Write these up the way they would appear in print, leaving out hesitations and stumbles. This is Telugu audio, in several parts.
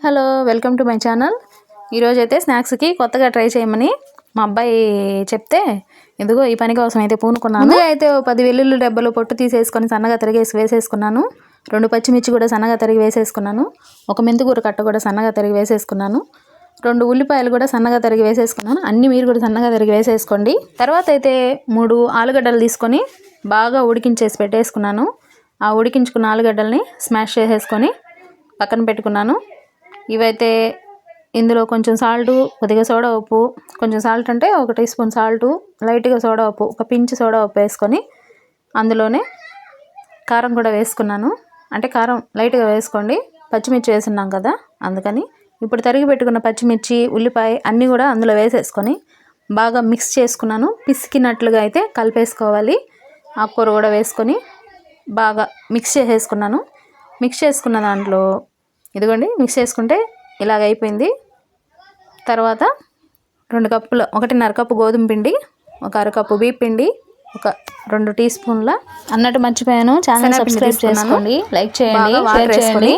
Hello, welcome to my channel. ఈరోజైతే స్నాక్స్కి కొత్తగా ట్రై చేయమని మా అబ్బాయి చెప్తే ఇదిగో ఈ పని కోసం అయితే పూనుకున్నాను. ముందుగా అయితే 10 వెల్లుల్లి డబ్బలు పొట్టు తీసేసుకొని సన్నగా తరిగేసి వేసేసుకున్నాను. 2 పచ్చిమిర్చి కూడా సన్నగా తరిగి వేసేసుకున్నాను. ఒక మెంతికూర కట్ట కూడా సన్నగా తరిగి వేసేసుకున్నాను. 2 ఉల్లిపాయలు కూడా సన్నగా తరిగి వేసేసుకున్నాను. అన్నీ మీరు కూడా సన్నగా తరిగి వేసేసుకోండి. తర్వాత అయితే 3 ఆలుగడ్డలు తీసుకొని బాగా ఉడికించేసి పెట్టేసుకున్నాను. ఆ ఉడికించుకున్న ఆలుగడ్డల్ని స్మాష్ చేసేసుకొని పక్కన పెట్టుకున్నాను. ఇవైతే ఇందులో కొంచెం సాల్టు, కొద్దిగా సోడా ఉప్పు, కొంచెం సాల్ట్ అంటే 1 టీ స్పూన్ సాల్టు, లైట్గా సోడా ఉప్పు, ఒక పించ్ సోడా ఉప్పు వేసుకొని అందులోనే కారం కూడా వేసుకున్నాను. అంటే కారం లైట్గా వేసుకోండి, పచ్చిమిర్చి వేసున్నాం కదా అందుకని. ఇప్పుడు తరిగి పెట్టుకున్న పచ్చిమిర్చి, ఉల్లిపాయ అన్నీ కూడా అందులో వేసేసుకొని బాగా మిక్స్ చేసుకున్నాను. పిసికినట్లుగా అయితే కలిపేసుకోవాలి. ఆకుకూర కూడా వేసుకొని బాగా మిక్స్ చేసేసుకున్నాను. మిక్స్ చేసుకున్న దాంట్లో ఇదిగోండి మిక్స్ చేసుకుంటే ఇలాగ అయిపోయింది. తర్వాత 2 కప్పుల 1.5 కప్పు గోధుమ పిండి, ఒక అరకప్పు బియ్య పిండి, ఒక 2 టీ స్పూన్ల అన్నట్టు మర్చిపోయాను, ఛానల్ సబ్స్క్రైబ్ చేసుకోండి, లైక్ చేయండి, షేర్ చేయండి.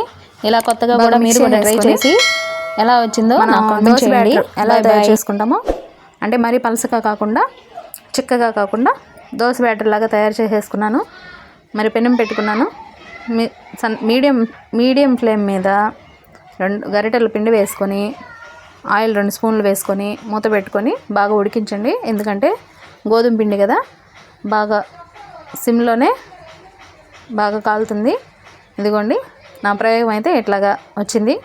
ఇలా కొత్తగా కూడా మీరు కూడా ట్రై చేసి ఎలా వచ్చిందో నాకు కామెంట్ చేయండి. ఎలా తయారు చేసుకుంటామో అంటే మరీ పలసగా కాకుండా చిక్కగా కాకుండా దోశ బ్యాటర్ లాగా తయారు చేసేసుకున్నాను. మరి పెనం పెట్టుకున్నాను. మీడియం ఫ్లేమ్ మీద 2 గరిటెల పిండి వేసుకొని ఆయిల్ 2 స్పూన్లు వేసుకొని మూత పెట్టుకొని బాగా ఉడికించండి. ఎందుకంటే గోధుమ పిండి కదా, బాగా సిమ్లోనే బాగా కాలుతుంది. ఇదిగోండి నా ప్రయోగం అయితే ఇట్లాగా వచ్చింది.